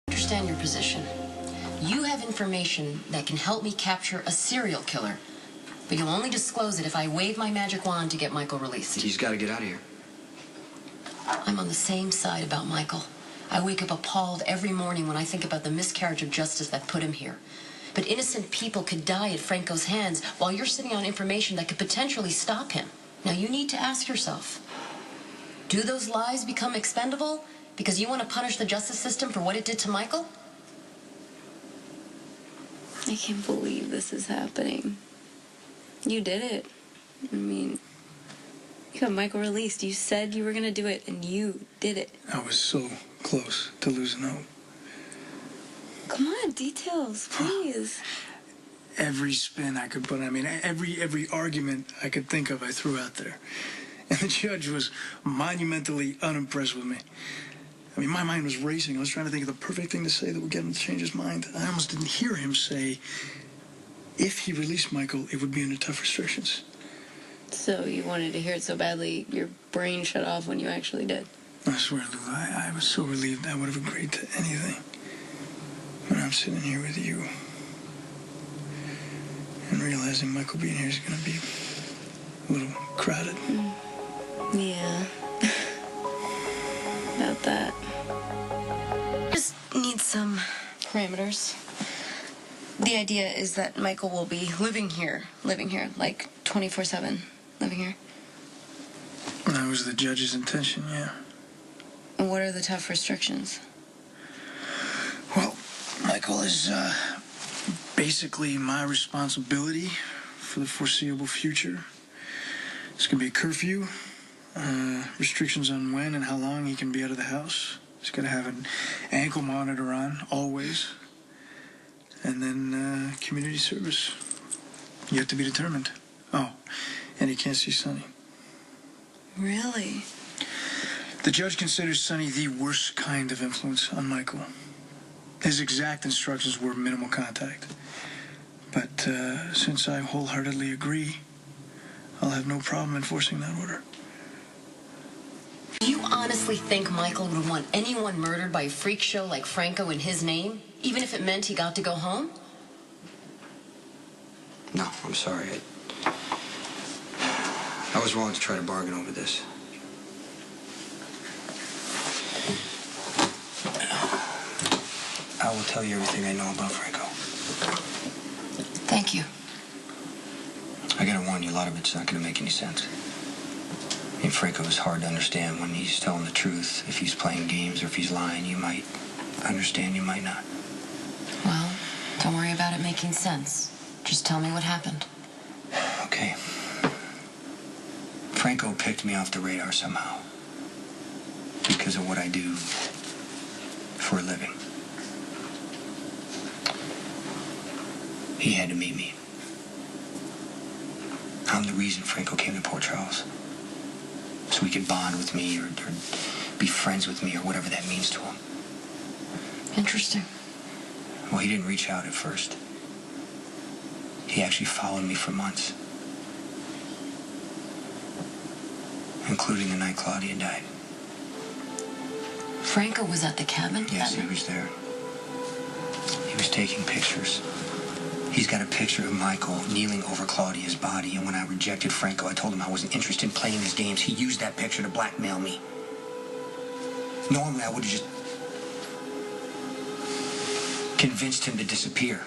Understand your position. You have information that can help me capture a serial killer, but you'll only disclose it if I wave my magic wand to get Michael released. He's got to get out of here. I'm on the same side about Michael. I wake up appalled every morning when I think about the miscarriage of justice that put him here. But innocent people could die at Franco's hands while you're sitting on information that could potentially stop him. Now you need to ask yourself, do those lies become expendable because you want to punish the justice system for what it did to Michael? I can't believe this is happening. You did it. I mean, you got Michael released. You said you were going to do it, and you did it. I was so close to losing hope. Come on, details, please. Every spin I could put, every argument I could think of, I threw out there. And the judge was monumentally unimpressed with me. My mind was racing. I was trying to think of the perfect thing to say that would get him to change his mind. I almost didn't hear him say, if he released Michael, it would be under tough restrictions. So you wanted to hear it so badly, your brain shut off when you actually did. I swear, Lou, I was so relieved I would have agreed to anything. When I'm sitting here with you and realizing Michael being here is going to be a little crowded. Yeah. About that. Just need some parameters. The idea is that Michael will be living here, like 24/7, living here. That was the judge's intention, yeah. And what are the tough restrictions? Well, Michael is basically my responsibility for the foreseeable future. It's going to be a curfew, restrictions on when and how long he can be out of the house. He's got to have an ankle monitor on, always. And then community service. You have to be determined. Oh, and he can't see Sonny. Really? The judge considers Sonny the worst kind of influence on Michael. His exact instructions were minimal contact. But since I wholeheartedly agree, I'll have no problem enforcing that order. Do you honestly think Michael would want anyone murdered by a freak show like Franco in his name, even if it meant he got to go home? No, I'm sorry. I was wrong to try to bargain over this. I will tell you everything I know about Franco. Thank you. I gotta warn you, a lot of it's not gonna make any sense. Franco is hard to understand when he's telling the truth. If he's playing games or if he's lying, you might understand, you might not. Well, don't worry about it making sense. Just tell me what happened. Okay. Franco picked me off the radar somehow. Because of what I do for a living. He had to meet me. I'm the reason Franco came to Port Charles. So he could bond with me or be friends with me or whatever that means to him. Interesting. Well, he didn't reach out at first. He actually followed me for months. Including the night Claudia died. Franco was at the cabin? Yes, he was there. He was taking pictures. He's got a picture of Michael kneeling over Claudia's body, and when I rejected Franco, I told him I wasn't interested in playing his games. He used that picture to blackmail me. Normally, I would have just convinced him to disappear.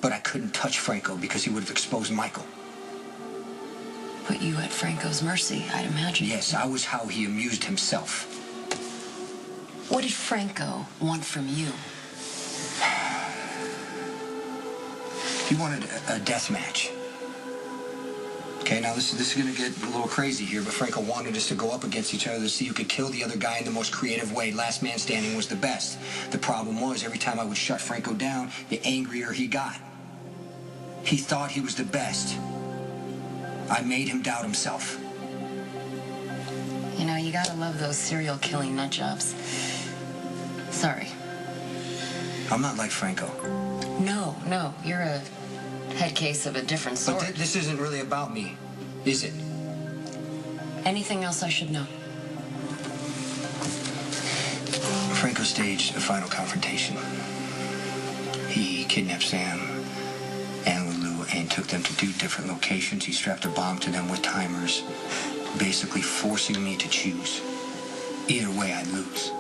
But I couldn't touch Franco because he would have exposed Michael. Put you at Franco's mercy, I'd imagine. Yes, I was how he amused himself. What did Franco want from you? He wanted a death match. Okay, now this is going to get a little crazy here, but Franco wanted us to go up against each other to see who could kill the other guy in the most creative way. Last man standing was the best. The problem was, every time I would shut Franco down, the angrier he got. He thought he was the best. I made him doubt himself. You know, you gotta love those serial killing nut jobs. Sorry. I'm not like Franco. No, you're a head case of a different sort. But this isn't really about me, is it? Anything else I should know? Franco Franco staged a final confrontation. He kidnapped Sam and Lulu and took them to 2 different locations. He strapped a bomb to them with timers, basically forcing me to choose. Either way, I'd lose.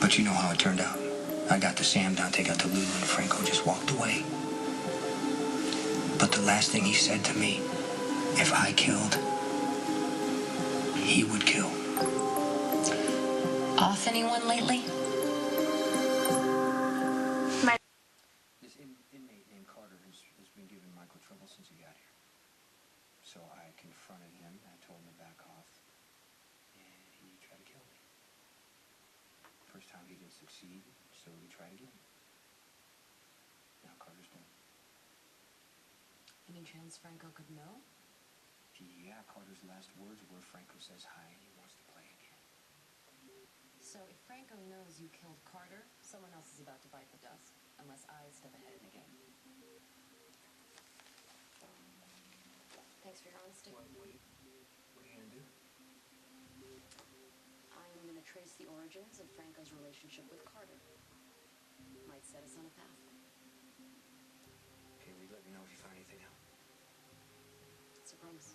But you know how it turned out. I got to Sam, Dante got to Lulu, and Franco just walked away. But the last thing he said to me, if I killed, he would kill. Off anyone lately? This inmate named Carter has been giving Michael trouble since he got here. So I confronted him, I told him to back off, and he tried to kill me. First time he didn't succeed, so we tried again. Now Carter's done. Any chance Franco could know? Yeah, Carter's last words were Franco says hi and he wants to play again. So if Franco knows you killed Carter, someone else is about to bite the dust. Unless I step ahead in the game. Thanks for your honesty. What are you gonna do? I'm gonna trace the origins of Franco's relationship with Carter. Might set us on a path. Okay, will you let me know if you find anything out? It's a promise.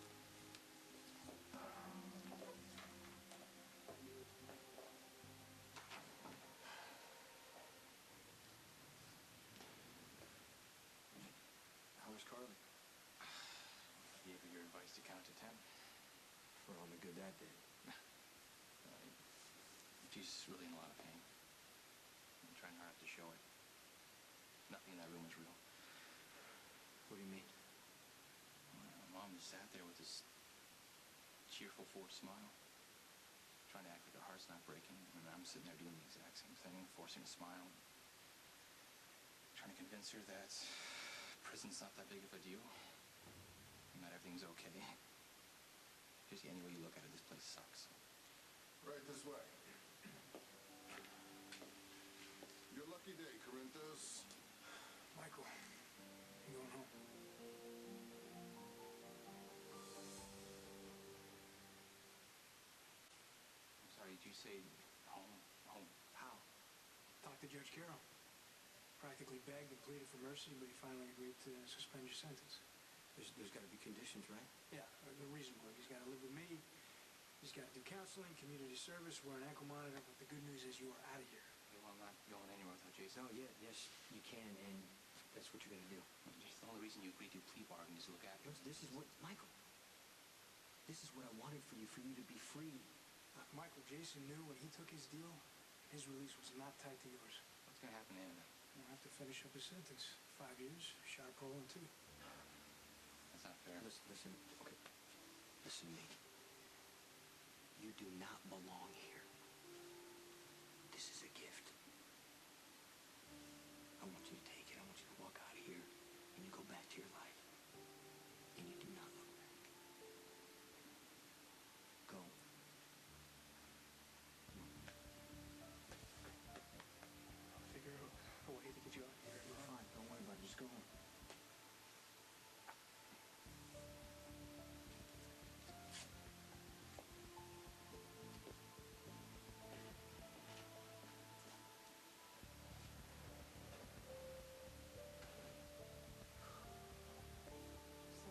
How was Carly? Gave her your advice to count to 10. For all the good that did. She's really in a lot of pain. I'm trying hard to show it. Nothing in that room is real. What do you mean? Mom just sat there with this cheerful, forced smile, trying to act like her heart's not breaking, and I'm sitting there doing the exact same thing, forcing a smile, trying to convince her that prison's not that big of a deal, and that everything's okay. Just any way you look at it, this place sucks. Right this way. Your lucky day, Corinthos. Michael, you going home? I'm sorry, did you say home? Home? How? Talked to Judge Carroll. Practically begged and pleaded for mercy, but he finally agreed to suspend your sentence. There's got to be conditions, right? Yeah, the reasonable. He's got to live with me. He's got to do counseling, community service, wear an ankle monitor, but the good news is you are out of here. Well, I'm not going anywhere without Jason. No, yes, you can, and that's what you're going to do. The only reason you agreed to a plea bargain is to look after This is what, Michael, this is what I wanted for you to be free. Michael, Jason knew when he took his deal, his release was not tied to yours. What's going to happen then? He'll have to finish up his sentence. 5 years, shot of Poland too. That's not fair. Listen, okay. Listen to me. You do not belong here.